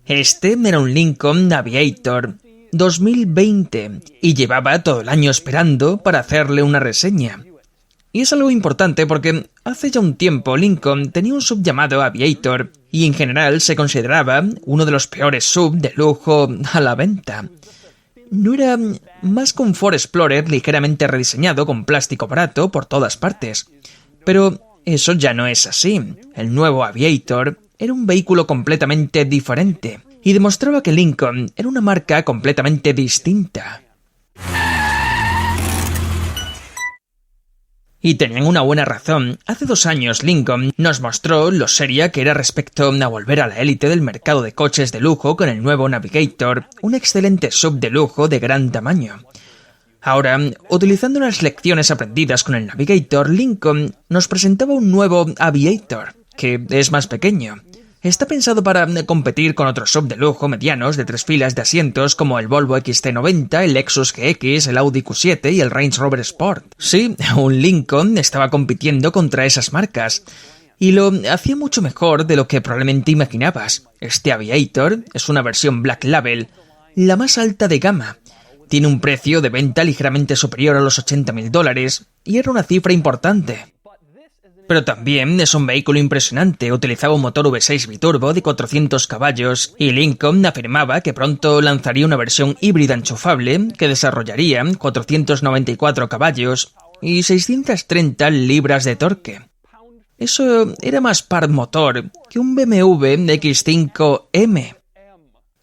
Este era un Lincoln Aviator 2020 y llevaba todo el año esperando para hacerle una reseña. Y es algo importante porque hace ya un tiempo Lincoln tenía un sub llamado Aviator y en general se consideraba uno de los peores sub de lujo a la venta. No era más que un Ford Explorer ligeramente rediseñado con plástico barato por todas partes. Pero eso ya no es así. El nuevo Aviator era un vehículo completamente diferente y demostraba que Lincoln era una marca completamente distinta. Y tenían una buena razón. Hace 2 años Lincoln nos mostró lo seria que era respecto a volver a la élite del mercado de coches de lujo con el nuevo Navigator, un excelente sub de lujo de gran tamaño. Ahora, utilizando unas lecciones aprendidas con el Navigator, Lincoln nos presentaba un nuevo Aviator, que es más pequeño. Está pensado para competir con otros sub de lujo medianos de 3 filas de asientos como el Volvo XC90, el Lexus GX, el Audi Q7 y el Range Rover Sport. Sí, un Lincoln estaba compitiendo contra esas marcas. Y lo hacía mucho mejor de lo que probablemente imaginabas. Este Aviator es una versión Black Label, la más alta de gama. Tiene un precio de venta ligeramente superior a los $80.000 y era una cifra importante. Pero también es un vehículo impresionante, utilizaba un motor V6 biturbo de 400 caballos y Lincoln afirmaba que pronto lanzaría una versión híbrida enchufable que desarrollaría 494 caballos y 630 libras de torque. Eso era más par motor que un BMW X5M.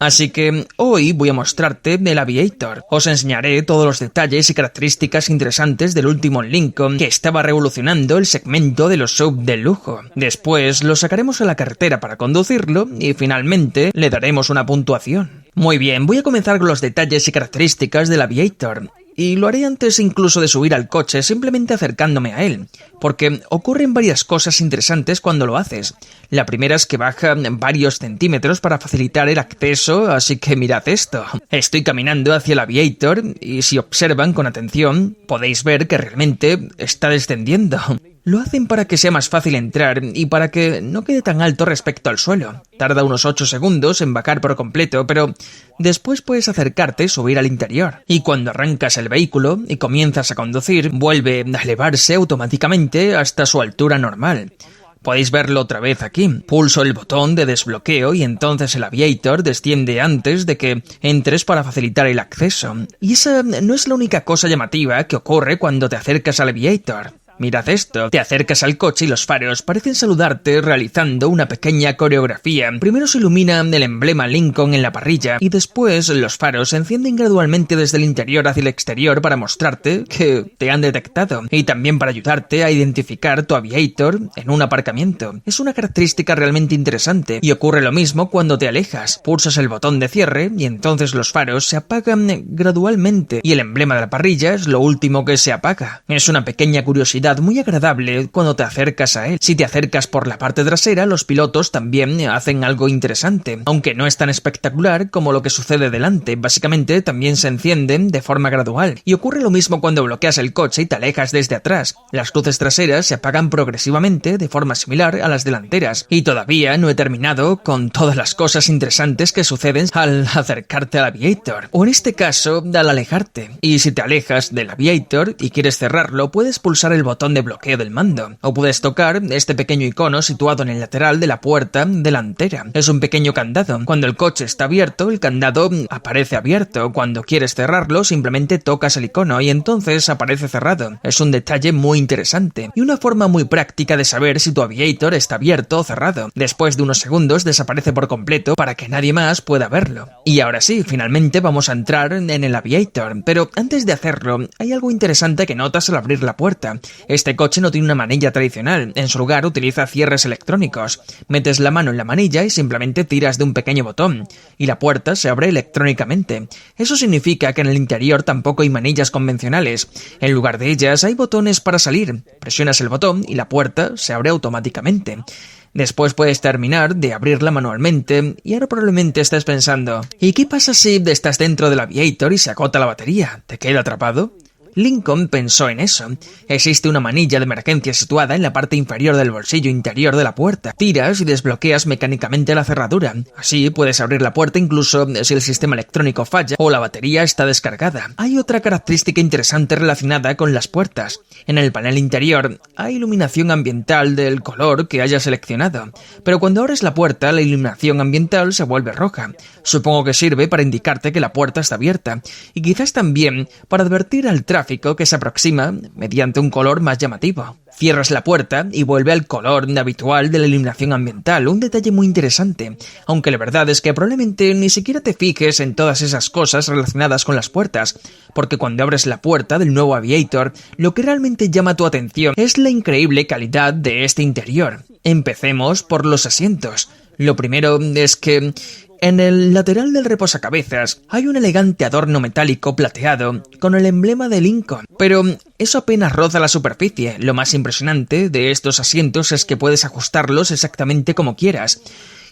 Así que hoy voy a mostrarte el Aviator. Os enseñaré todos los detalles y características interesantes del último Lincoln que estaba revolucionando el segmento de los sub de lujo. Después lo sacaremos a la carretera para conducirlo y finalmente le daremos una puntuación. Muy bien, voy a comenzar con los detalles y características del Aviator. Y lo haré antes incluso de subir al coche, simplemente acercándome a él, porque ocurren varias cosas interesantes cuando lo haces. La primera es que baja varios centímetros para facilitar el acceso, así que mirad esto. Estoy caminando hacia el Aviator y si observan con atención, podéis ver que realmente está descendiendo. Lo hacen para que sea más fácil entrar y para que no quede tan alto respecto al suelo. Tarda unos 8 segundos en bajar por completo, pero después puedes acercarte y subir al interior. Y cuando arrancas el vehículo y comienzas a conducir, vuelve a elevarse automáticamente hasta su altura normal. Podéis verlo otra vez aquí. Pulso el botón de desbloqueo y entonces el Aviator desciende antes de que entres para facilitar el acceso. Y esa no es la única cosa llamativa que ocurre cuando te acercas al Aviator. Mirad esto, te acercas al coche y los faros parecen saludarte realizando una pequeña coreografía. Primero se ilumina el emblema Lincoln en la parrilla y después los faros se encienden gradualmente desde el interior hacia el exterior para mostrarte que te han detectado y también para ayudarte a identificar tu Aviator en un aparcamiento. Es una característica realmente interesante y ocurre lo mismo cuando te alejas. Pulsas el botón de cierre y entonces los faros se apagan gradualmente y el emblema de la parrilla es lo último que se apaga. Es una pequeña curiosidad muy agradable cuando te acercas a él. Si te acercas por la parte trasera, los pilotos también hacen algo interesante, aunque no es tan espectacular como lo que sucede delante. Básicamente también se encienden de forma gradual. Y ocurre lo mismo cuando bloqueas el coche y te alejas desde atrás. Las luces traseras se apagan progresivamente de forma similar a las delanteras. Y todavía no he terminado con todas las cosas interesantes que suceden al acercarte al Aviator, o en este caso, al alejarte. Y si te alejas del Aviator y quieres cerrarlo, puedes pulsar el botón de bloqueo del mando, o puedes tocar este pequeño icono situado en el lateral de la puerta delantera. Es un pequeño candado. Cuando el coche está abierto, el candado aparece abierto. Cuando quieres cerrarlo, simplemente tocas el icono y entonces aparece cerrado. Es un detalle muy interesante y una forma muy práctica de saber si tu Aviator está abierto o cerrado. Después de unos segundos desaparece por completo para que nadie más pueda verlo. Y ahora sí, finalmente vamos a entrar en el Aviator, pero antes de hacerlo, hay algo interesante que notas al abrir la puerta. Este coche no tiene una manilla tradicional, en su lugar utiliza cierres electrónicos. Metes la mano en la manilla y simplemente tiras de un pequeño botón, y la puerta se abre electrónicamente. Eso significa que en el interior tampoco hay manillas convencionales. En lugar de ellas hay botones para salir. Presionas el botón y la puerta se abre automáticamente. Después puedes terminar de abrirla manualmente y ahora probablemente estés pensando, ¿y qué pasa si estás dentro del Aviator y se agota la batería? ¿Te queda atrapado? Lincoln pensó en eso. Existe una manilla de emergencia situada en la parte inferior del bolsillo interior de la puerta. Tiras y desbloqueas mecánicamente la cerradura. Así puedes abrir la puerta incluso si el sistema electrónico falla o la batería está descargada. Hay otra característica interesante relacionada con las puertas. En el panel interior hay iluminación ambiental del color que hayas seleccionado, pero cuando abres la puerta la iluminación ambiental se vuelve roja. Supongo que sirve para indicarte que la puerta está abierta y quizás también para advertir al tráfico que se aproxima mediante un color más llamativo. Cierras la puerta y vuelve al color habitual de la iluminación ambiental, un detalle muy interesante, aunque la verdad es que probablemente ni siquiera te fijes en todas esas cosas relacionadas con las puertas, porque cuando abres la puerta del nuevo Aviator, lo que realmente llama tu atención es la increíble calidad de este interior. Empecemos por los asientos. Lo primero es que en el lateral del reposacabezas hay un elegante adorno metálico plateado con el emblema de Lincoln, pero eso apenas roza la superficie. Lo más impresionante de estos asientos es que puedes ajustarlos exactamente como quieras.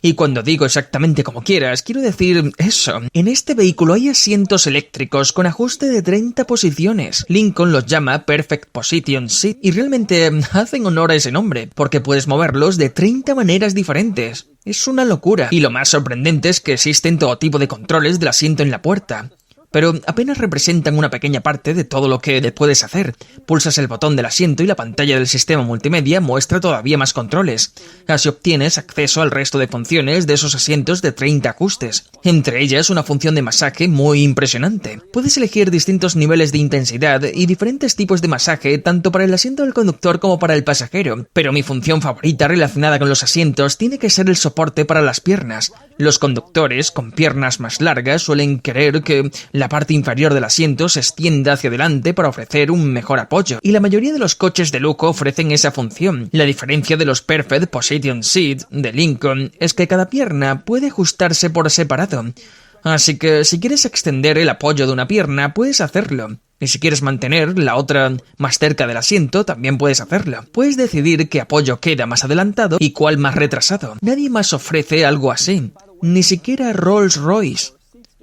Y cuando digo exactamente como quieras, quiero decir eso. En este vehículo hay asientos eléctricos con ajuste de 30 posiciones. Lincoln los llama Perfect Position Seat y realmente hacen honor a ese nombre, porque puedes moverlos de 30 maneras diferentes. Es una locura. Y lo más sorprendente es que existen todo tipo de controles del asiento en la puerta, pero apenas representan una pequeña parte de todo lo que puedes hacer. Pulsas el botón del asiento y la pantalla del sistema multimedia muestra todavía más controles. Así obtienes acceso al resto de funciones de esos asientos de 30 ajustes. Entre ellas una función de masaje muy impresionante. Puedes elegir distintos niveles de intensidad y diferentes tipos de masaje tanto para el asiento del conductor como para el pasajero. Pero mi función favorita relacionada con los asientos tiene que ser el soporte para las piernas. Los conductores con piernas más largas suelen querer que la parte inferior del asiento se extienda hacia adelante para ofrecer un mejor apoyo, y la mayoría de los coches de lujo ofrecen esa función. La diferencia de los Perfect Position Seat de Lincoln es que cada pierna puede ajustarse por separado. Así que si quieres extender el apoyo de una pierna, puedes hacerlo. Y si quieres mantener la otra más cerca del asiento, también puedes hacerlo. Puedes decidir qué apoyo queda más adelantado y cuál más retrasado. Nadie más ofrece algo así. Ni siquiera Rolls-Royce.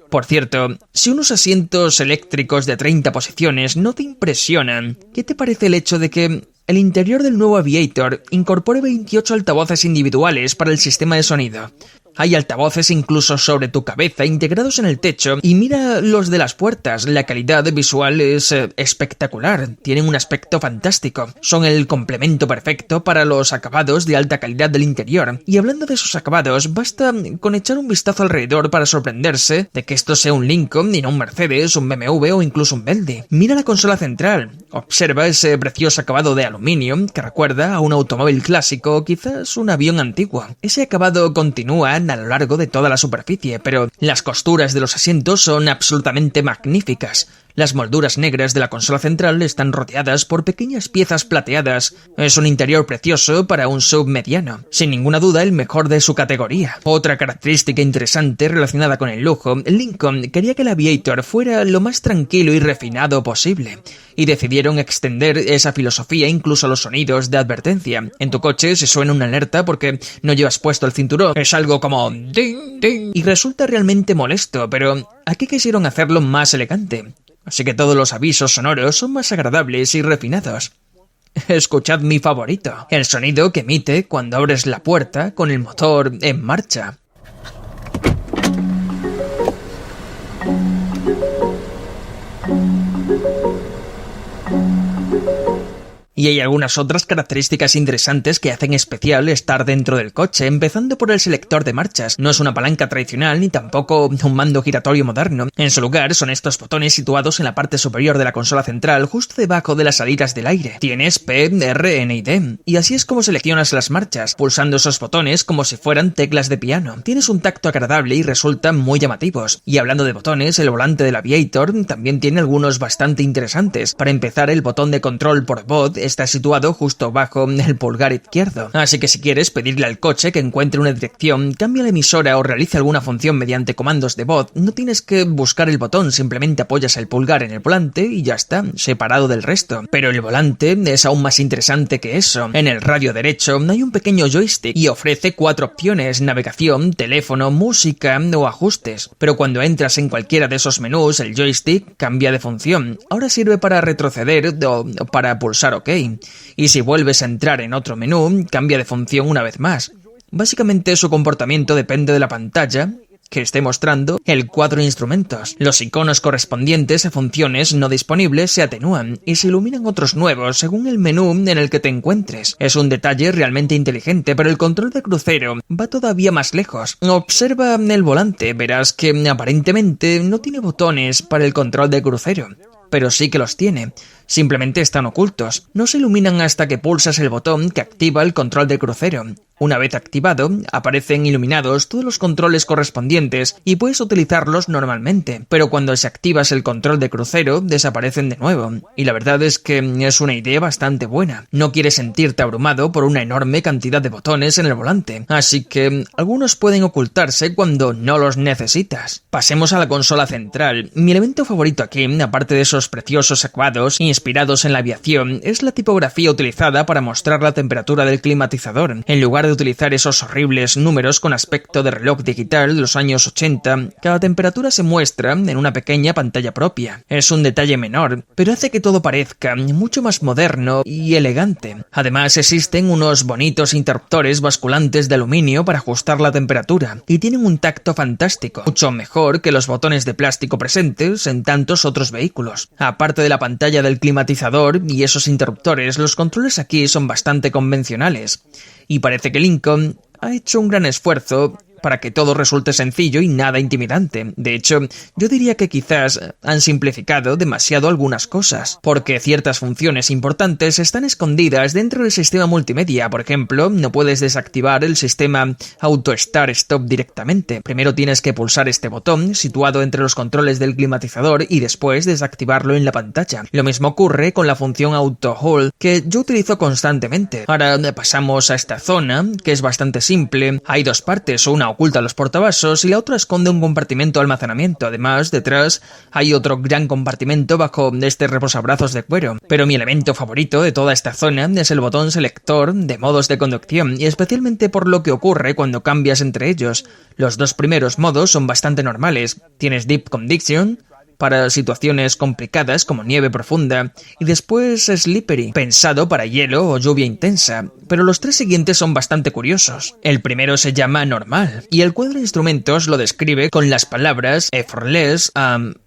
Por cierto, si unos asientos eléctricos de 30 posiciones no te impresionan, ¿qué te parece el hecho de que el interior del nuevo Aviator incorpore 28 altavoces individuales para el sistema de sonido? Hay altavoces incluso sobre tu cabeza, integrados en el techo, y mira los de las puertas. La calidad visual es espectacular, tienen un aspecto fantástico. Son el complemento perfecto para los acabados de alta calidad del interior. Y hablando de esos acabados, basta con echar un vistazo alrededor para sorprenderse de que esto sea un Lincoln y no un Mercedes, un BMW o incluso un Bentley. Mira la consola central, observa ese precioso acabado de aluminio que recuerda a un automóvil clásico o quizás un avión antiguo. Ese acabado continúa a lo largo de toda la superficie, pero las costuras de los asientos son absolutamente magníficas. Las molduras negras de la consola central están rodeadas por pequeñas piezas plateadas. Es un interior precioso para un SUV mediano, sin ninguna duda el mejor de su categoría. Otra característica interesante relacionada con el lujo, Lincoln quería que el Aviator fuera lo más tranquilo y refinado posible, y decidieron extender esa filosofía incluso a los sonidos de advertencia. En tu coche se suena una alerta porque no llevas puesto el cinturón. Es algo como ding, ding, y resulta realmente molesto, pero aquí quisieron hacerlo más elegante. Así que todos los avisos sonoros son más agradables y refinados. Escuchad mi favorito, el sonido que emite cuando abres la puerta con el motor en marcha. Y hay algunas otras características interesantes que hacen especial estar dentro del coche, empezando por el selector de marchas. No es una palanca tradicional ni tampoco un mando giratorio moderno. En su lugar son estos botones situados en la parte superior de la consola central, justo debajo de las salidas del aire. Tienes P, R, N y D, y así es como seleccionas las marchas, pulsando esos botones como si fueran teclas de piano. Tienes un tacto agradable y resultan muy llamativos. Y hablando de botones, el volante del Aviator también tiene algunos bastante interesantes. Para empezar, el botón de control por voz está situado justo bajo el pulgar izquierdo. Así que si quieres pedirle al coche que encuentre una dirección, cambie la emisora o realice alguna función mediante comandos de voz, no tienes que buscar el botón, simplemente apoyas el pulgar en el volante y ya está, separado del resto. Pero el volante es aún más interesante que eso. En el radio derecho hay un pequeño joystick y ofrece 4 opciones: navegación, teléfono, música o ajustes. Pero cuando entras en cualquiera de esos menús, el joystick cambia de función. Ahora sirve para retroceder o para pulsar OK. Y si vuelves a entrar en otro menú, cambia de función una vez más. Básicamente su comportamiento depende de la pantalla que esté mostrando el cuadro de instrumentos. Los iconos correspondientes a funciones no disponibles se atenúan y se iluminan otros nuevos según el menú en el que te encuentres. Es un detalle realmente inteligente, pero el control de crucero va todavía más lejos. Observa el volante, verás que aparentemente no tiene botones para el control de crucero, pero sí que los tiene. Simplemente están ocultos. No se iluminan hasta que pulsas el botón que activa el control de crucero. Una vez activado, aparecen iluminados todos los controles correspondientes y puedes utilizarlos normalmente, pero cuando desactivas el control de crucero, desaparecen de nuevo. Y la verdad es que es una idea bastante buena. No quieres sentirte abrumado por una enorme cantidad de botones en el volante, así que algunos pueden ocultarse cuando no los necesitas. Pasemos a la consola central. Mi elemento favorito aquí, aparte de esos preciosos acabados inspirados en la aviación, es la tipografía utilizada para mostrar la temperatura del climatizador. En lugar de utilizar esos horribles números con aspecto de reloj digital de los años 80, cada temperatura se muestra en una pequeña pantalla propia. Es un detalle menor, pero hace que todo parezca mucho más moderno y elegante. Además, existen unos bonitos interruptores basculantes de aluminio para ajustar la temperatura, y tienen un tacto fantástico, mucho mejor que los botones de plástico presentes en tantos otros vehículos. Aparte de la pantalla del climatizador y esos interruptores, los controles aquí son bastante convencionales. Y parece que Lincoln ha hecho un gran esfuerzo para que todo resulte sencillo y nada intimidante. De hecho, yo diría que quizás han simplificado demasiado algunas cosas, porque ciertas funciones importantes están escondidas dentro del sistema multimedia. Por ejemplo, no puedes desactivar el sistema Auto Start Stop directamente. Primero tienes que pulsar este botón situado entre los controles del climatizador y después desactivarlo en la pantalla. Lo mismo ocurre con la función Auto Hold, que yo utilizo constantemente. Ahora pasamos a esta zona, que es bastante simple. Hay dos partes, una oculta los portavasos y la otra esconde un compartimento de almacenamiento. Además, detrás hay otro gran compartimento bajo este reposabrazos de cuero. Pero mi elemento favorito de toda esta zona es el botón selector de modos de conducción, y especialmente por lo que ocurre cuando cambias entre ellos. Los dos primeros modos son bastante normales. Tienes Deep Condition para situaciones complicadas como nieve profunda, y después Slippery, pensado para hielo o lluvia intensa, pero los tres siguientes son bastante curiosos. El primero se llama normal, y el cuadro de instrumentos lo describe con las palabras effortless,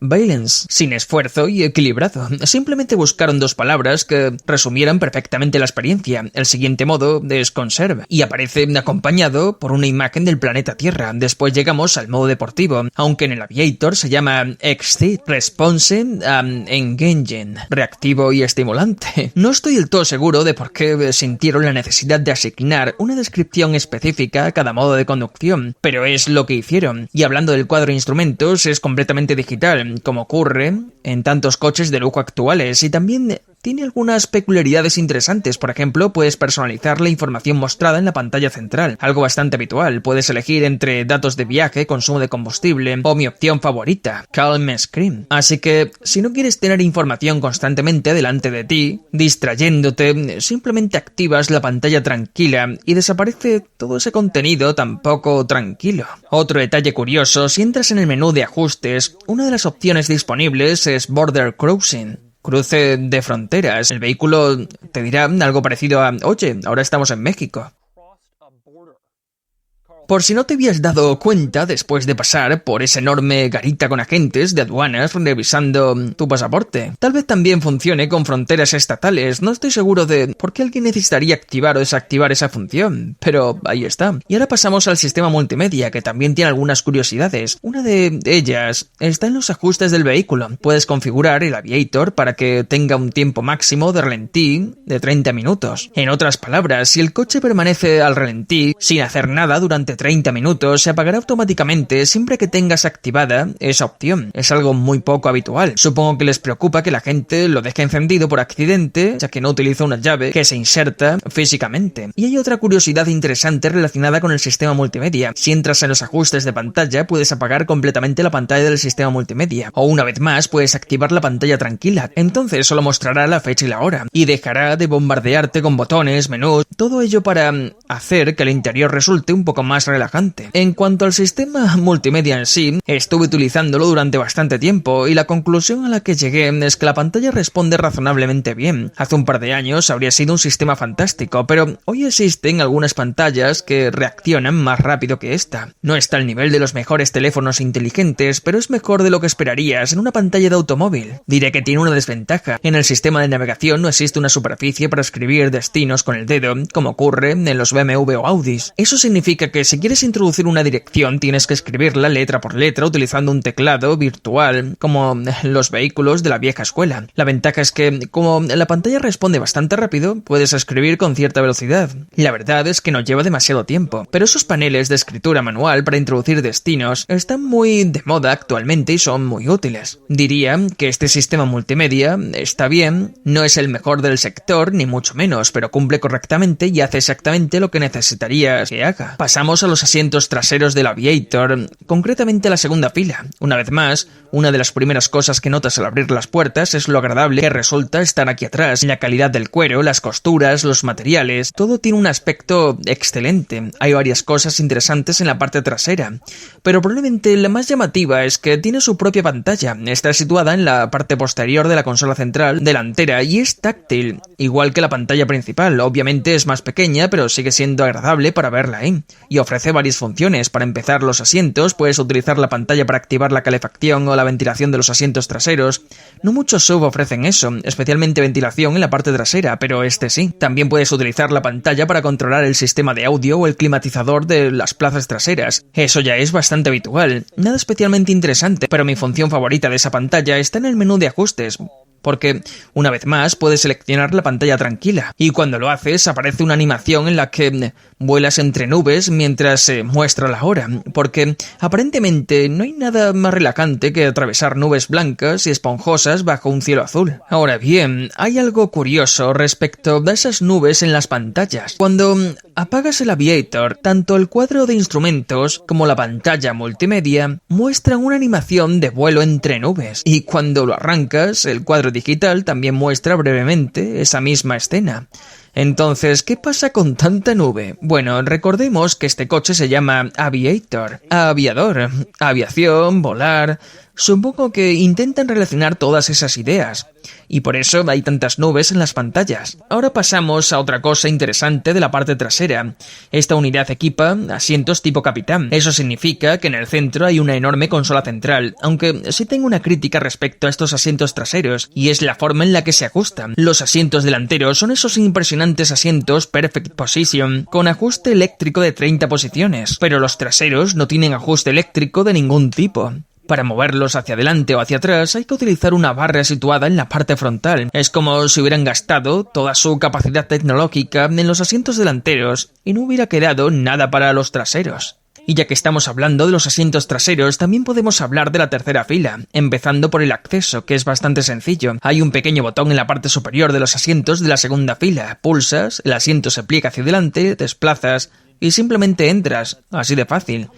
balance, sin esfuerzo y equilibrado. Simplemente buscaron dos palabras que resumieran perfectamente la experiencia. El siguiente modo es conserve, y aparece acompañado por una imagen del planeta Tierra. Después llegamos al modo deportivo, aunque en el Aviator se llama Excite, Response, Engaging, reactivo y estimulante. No estoy del todo seguro de por qué sintieron la necesidad de asignar una descripción específica a cada modo de conducción, pero es lo que hicieron. Y hablando del cuadro de instrumentos, es completamente digital, como ocurre en tantos coches de lujo actuales, y también tiene algunas peculiaridades interesantes. Por ejemplo, puedes personalizar la información mostrada en la pantalla central, algo bastante habitual. Puedes elegir entre datos de viaje, consumo de combustible o mi opción favorita, Calm Screen. Así que, si no quieres tener información constantemente delante de ti, distrayéndote, simplemente activas la pantalla tranquila y desaparece todo ese contenido tan poco tranquilo. Otro detalle curioso, si entras en el menú de ajustes, una de las opciones disponibles es Border Crossing, cruce de fronteras. El vehículo te dirá algo parecido a: oye, ahora estamos en México. Por si no te habías dado cuenta, después de pasar por esa enorme garita con agentes de aduanas revisando tu pasaporte. Tal vez también funcione con fronteras estatales. No estoy seguro de por qué alguien necesitaría activar o desactivar esa función, pero ahí está. Y ahora pasamos al sistema multimedia, que también tiene algunas curiosidades. Una de ellas está en los ajustes del vehículo. Puedes configurar el Aviator para que tenga un tiempo máximo de ralentí de 30 minutos. En otras palabras, si el coche permanece al ralentí sin hacer nada durante durante 30 minutos se apagará automáticamente siempre que tengas activada esa opción. Es algo muy poco habitual. Supongo que les preocupa que la gente lo deje encendido por accidente, ya que no utiliza una llave que se inserta físicamente. Y hay otra curiosidad interesante relacionada con el sistema multimedia. Si entras en los ajustes de pantalla, puedes apagar completamente la pantalla del sistema multimedia. O una vez más, puedes activar la pantalla tranquila. Entonces solo mostrará la fecha y la hora. Y dejará de bombardearte con botones, menús, todo ello para hacer que el interior resulte un poco más relajante. En cuanto al sistema multimedia en sí, estuve utilizándolo durante bastante tiempo y la conclusión a la que llegué es que la pantalla responde razonablemente bien. Hace un par de años habría sido un sistema fantástico, pero hoy existen algunas pantallas que reaccionan más rápido que esta. No está al nivel de los mejores teléfonos inteligentes, pero es mejor de lo que esperarías en una pantalla de automóvil. Diré que tiene una desventaja. En el sistema de navegación no existe una superficie para escribir destinos con el dedo, como ocurre en los BMW o Audis. Eso significa que si quieres introducir una dirección, tienes que escribirla letra por letra utilizando un teclado virtual, como los vehículos de la vieja escuela. La ventaja es que, como la pantalla responde bastante rápido, puedes escribir con cierta velocidad. La verdad es que no lleva demasiado tiempo, pero esos paneles de escritura manual para introducir destinos están muy de moda actualmente y son muy útiles. Diría que este sistema multimedia está bien, no es el mejor del sector, ni mucho menos, pero cumple correctamente y hace exactamente lo que necesitarías que haga. Pasamos a los asientos traseros del Aviator, concretamente a la segunda fila. Una vez más, una de las primeras cosas que notas al abrir las puertas es lo agradable que resulta estar aquí atrás. La calidad del cuero, las costuras, los materiales, todo tiene un aspecto excelente. Hay varias cosas interesantes en la parte trasera, pero probablemente la más llamativa es que tiene su propia pantalla. Está situada en la parte posterior de la consola central delantera y es táctil, igual que la pantalla principal. Obviamente es más pequeña, pero sigue siendo agradable para verla ahí. Y ofrece varias funciones. Para empezar, los asientos, puedes utilizar la pantalla para activar la calefacción o la ventilación de los asientos traseros. No muchos SUV ofrecen eso, especialmente ventilación en la parte trasera, pero este sí. También puedes utilizar la pantalla para controlar el sistema de audio o el climatizador de las plazas traseras. Eso ya es bastante habitual. Nada especialmente interesante, pero mi función favorita de esa pantalla está en el menú de ajustes, porque, una vez más, puedes seleccionar la pantalla tranquila, y cuando lo haces aparece una animación en la que vuelas entre nubes mientras se muestra la hora, porque aparentemente no hay nada más relajante que atravesar nubes blancas y esponjosas bajo un cielo azul. Ahora bien, hay algo curioso respecto a esas nubes en las pantallas. Cuando apagas el Aviator, tanto el cuadro de instrumentos como la pantalla multimedia muestran una animación de vuelo entre nubes, y cuando lo arrancas, el cuadro digital también muestra brevemente esa misma escena. Entonces, ¿qué pasa con tanta nube? Bueno, recordemos que este coche se llama Aviator, aviador, aviación, volar. Supongo que intentan relacionar todas esas ideas, y por eso hay tantas nubes en las pantallas. Ahora pasamos a otra cosa interesante de la parte trasera. Esta unidad equipa asientos tipo capitán. Eso significa que en el centro hay una enorme consola central, aunque sí tengo una crítica respecto a estos asientos traseros, y es la forma en la que se ajustan. Los asientos delanteros son esos impresionantes asientos Perfect Position, con ajuste eléctrico de 30 posiciones, pero los traseros no tienen ajuste eléctrico de ningún tipo. Para moverlos hacia adelante o hacia atrás hay que utilizar una barra situada en la parte frontal. Es como si hubieran gastado toda su capacidad tecnológica en los asientos delanteros y no hubiera quedado nada para los traseros. Y ya que estamos hablando de los asientos traseros, también podemos hablar de la tercera fila, empezando por el acceso, que es bastante sencillo. Hay un pequeño botón en la parte superior de los asientos de la segunda fila. Pulsas, el asiento se pliega hacia adelante, desplazas y simplemente entras. Así de fácil.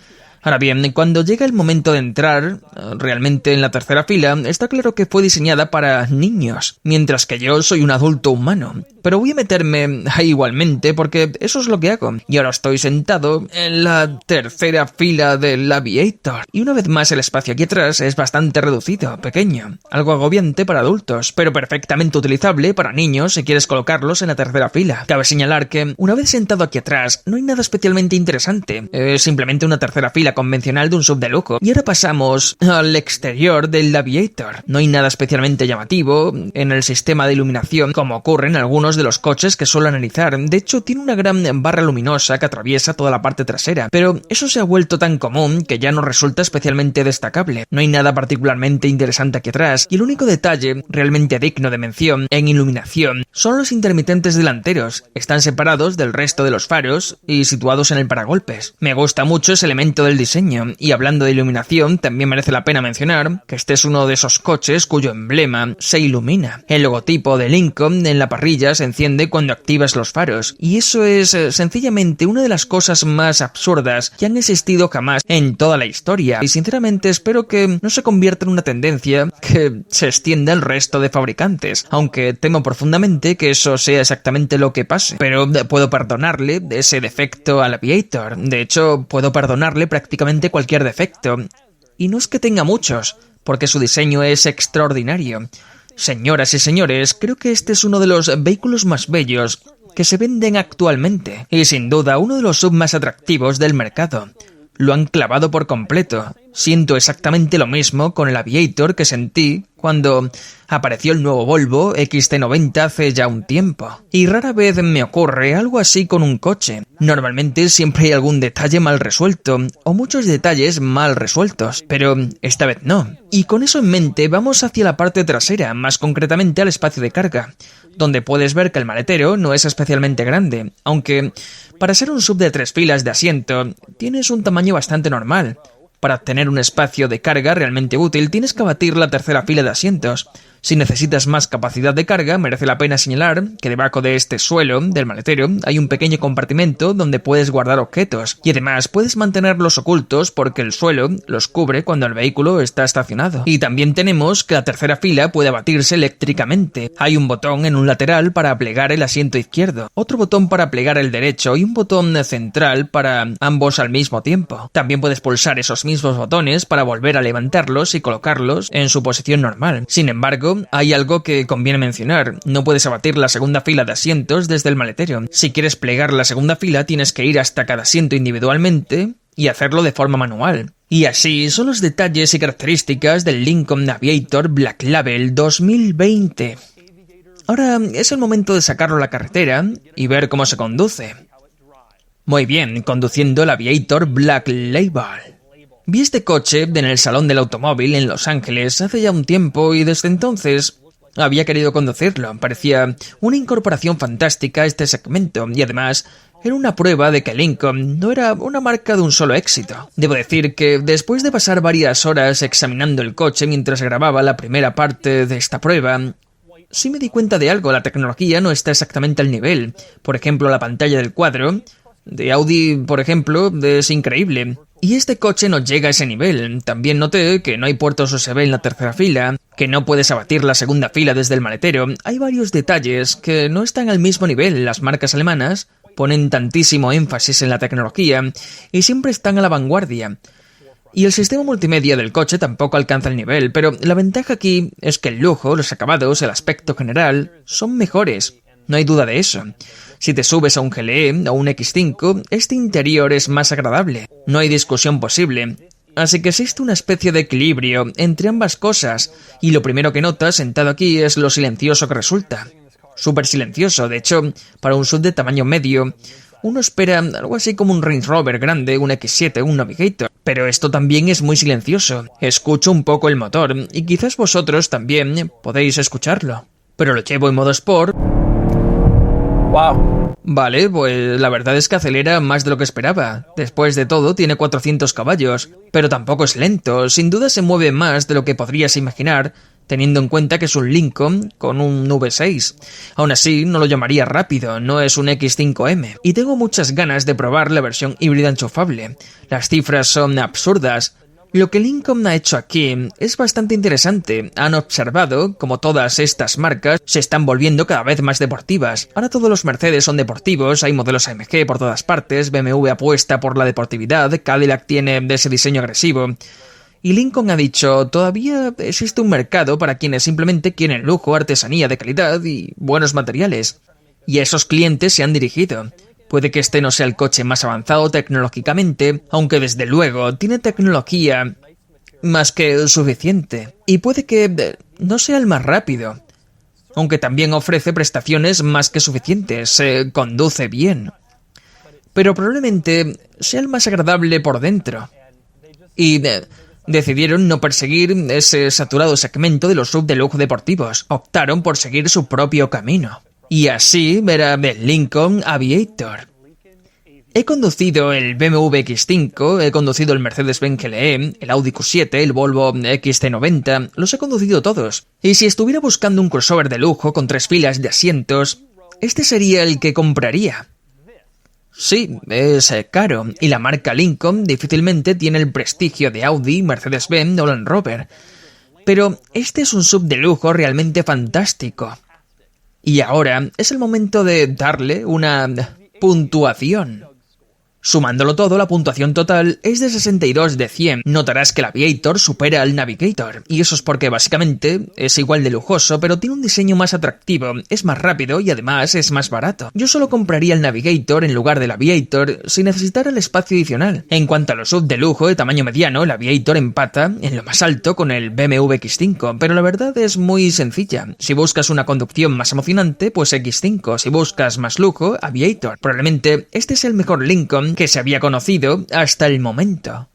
Ahora bien, cuando llega el momento de entrar realmente en la tercera fila, está claro que fue diseñada para niños, mientras que yo soy un adulto humano. Pero voy a meterme ahí igualmente porque eso es lo que hago. Y ahora estoy sentado en la tercera fila del Aviator. Y una vez más el espacio aquí atrás es bastante reducido, pequeño, algo agobiante para adultos, pero perfectamente utilizable para niños si quieres colocarlos en la tercera fila. Cabe señalar que una vez sentado aquí atrás no hay nada especialmente interesante. Es simplemente una tercera fila convencional de un SUV de lujo. Y ahora pasamos al exterior del Aviator. No hay nada especialmente llamativo en el sistema de iluminación como ocurre en algunos de los coches que suelo analizar. De hecho, tiene una gran barra luminosa que atraviesa toda la parte trasera, pero eso se ha vuelto tan común que ya no resulta especialmente destacable. No hay nada particularmente interesante aquí atrás, y el único detalle realmente digno de mención en iluminación son los intermitentes delanteros. Están separados del resto de los faros y situados en el paragolpes. Me gusta mucho ese elemento del diseño, y hablando de iluminación, también merece la pena mencionar que este es uno de esos coches cuyo emblema se ilumina. El logotipo de Lincoln en la parrilla se enciende cuando activas los faros, y eso es sencillamente una de las cosas más absurdas que han existido jamás en toda la historia, y sinceramente espero que no se convierta en una tendencia que se extienda al resto de fabricantes, aunque temo profundamente que eso sea exactamente lo que pase. Pero puedo perdonarle ese defecto al Aviator. De hecho, puedo perdonarle prácticamente cualquier defecto, y no es que tenga muchos, porque su diseño es extraordinario. Señoras y señores, creo que este es uno de los vehículos más bellos que se venden actualmente, y sin duda uno de los SUV más atractivos del mercado. Lo han clavado por completo. Siento exactamente lo mismo con el Aviator que sentí cuando apareció el nuevo Volvo XC90 hace ya un tiempo. Y rara vez me ocurre algo así con un coche. Normalmente siempre hay algún detalle mal resuelto, o muchos detalles mal resueltos, pero esta vez no. Y con eso en mente vamos hacia la parte trasera, más concretamente al espacio de carga, donde puedes ver que el maletero no es especialmente grande, aunque para ser un SUV de 3 filas de asiento, tienes un tamaño bastante normal. Para obtener un espacio de carga realmente útil, tienes que abatir la tercera fila de asientos. Si necesitas más capacidad de carga, merece la pena señalar que debajo de este suelo del maletero hay un pequeño compartimento donde puedes guardar objetos, y además puedes mantenerlos ocultos porque el suelo los cubre cuando el vehículo está estacionado. Y también tenemos que la tercera fila puede abatirse eléctricamente. Hay un botón en un lateral para plegar el asiento izquierdo, otro botón para plegar el derecho y un botón central para ambos al mismo tiempo. También puedes pulsar esos mismos botones para volver a levantarlos y colocarlos en su posición normal. Sin embargo, hay algo que conviene mencionar: no puedes abatir la segunda fila de asientos desde el maletero. Si quieres plegar la segunda fila, tienes que ir hasta cada asiento individualmente y hacerlo de forma manual. Y así son los detalles y características del Lincoln Aviator Black Label 2020. Ahora es el momento de sacarlo a la carretera y ver cómo se conduce. Muy bien, conduciendo el Aviator Black Label. Vi este coche en el Salón del Automóvil en Los Ángeles hace ya un tiempo y desde entonces había querido conducirlo. Parecía una incorporación fantástica a este segmento y además era una prueba de que Lincoln no era una marca de un solo éxito. Debo decir que después de pasar varias horas examinando el coche mientras grababa la primera parte de esta prueba, sí me di cuenta de algo: la tecnología no está exactamente al nivel. Por ejemplo, la pantalla del cuadro de Audi, por ejemplo, es increíble. Y este coche no llega a ese nivel. También noté que no hay puertos USB en la tercera fila, que no puedes abatir la segunda fila desde el maletero. Hay varios detalles que no están al mismo nivel. Las marcas alemanas ponen tantísimo énfasis en la tecnología y siempre están a la vanguardia. Y el sistema multimedia del coche tampoco alcanza el nivel, pero la ventaja aquí es que el lujo, los acabados, el aspecto general son mejores. No hay duda de eso. Si te subes a un GLE o un X5, este interior es más agradable. No hay discusión posible. Así que existe una especie de equilibrio entre ambas cosas, y lo primero que notas sentado aquí es lo silencioso que resulta. Súper silencioso. De hecho, para un SUV de tamaño medio, uno espera algo así como un Range Rover grande, un X7, un Navigator. Pero esto también es muy silencioso. Escucho un poco el motor, y quizás vosotros también podéis escucharlo. Pero lo llevo en modo Sport. ¡Wow! Vale, pues la verdad es que acelera más de lo que esperaba. Después de todo, tiene 400 caballos, pero tampoco es lento. Sin duda se mueve más de lo que podrías imaginar, teniendo en cuenta que es un Lincoln con un V6. Aún así, no lo llamaría rápido, no es un X5M. Y tengo muchas ganas de probar la versión híbrida enchufable. Las cifras son absurdas. Lo que Lincoln ha hecho aquí es bastante interesante. Han observado cómo todas estas marcas se están volviendo cada vez más deportivas. Ahora todos los Mercedes son deportivos, hay modelos AMG por todas partes, BMW apuesta por la deportividad, Cadillac tiene ese diseño agresivo. Y Lincoln ha dicho: todavía existe un mercado para quienes simplemente quieren lujo, artesanía de calidad y buenos materiales. Y a esos clientes se han dirigido. Puede que este no sea el coche más avanzado tecnológicamente, aunque desde luego tiene tecnología más que suficiente. Y puede que no sea el más rápido, aunque también ofrece prestaciones más que suficientes, se conduce bien. Pero probablemente sea el más agradable por dentro. Y decidieron no perseguir ese saturado segmento de los sub de lujo deportivos. Optaron por seguir su propio camino. Y así era el Lincoln Aviator. He conducido el BMW X5, he conducido el Mercedes-Benz GLE, el Audi Q7, el Volvo XC90, los he conducido todos. Y si estuviera buscando un crossover de lujo con 3 filas de asientos, este sería el que compraría. Sí, es caro, y la marca Lincoln difícilmente tiene el prestigio de Audi, Mercedes-Benz o Land Rover. Pero este es un sub de lujo realmente fantástico. Y ahora es el momento de darle una puntuación. Sumándolo todo, la puntuación total es de 62 de 100. Notarás que el Aviator supera al Navigator, y eso es porque básicamente es igual de lujoso, pero tiene un diseño más atractivo, es más rápido y además es más barato. Yo solo compraría el Navigator en lugar del Aviator si necesitara el espacio adicional. En cuanto a los sub de lujo de tamaño mediano, el Aviator empata en lo más alto con el BMW X5, pero la verdad es muy sencilla. Si buscas una conducción más emocionante, pues X5. Si buscas más lujo, Aviator. Probablemente este es el mejor Lincoln que se había conocido hasta el momento.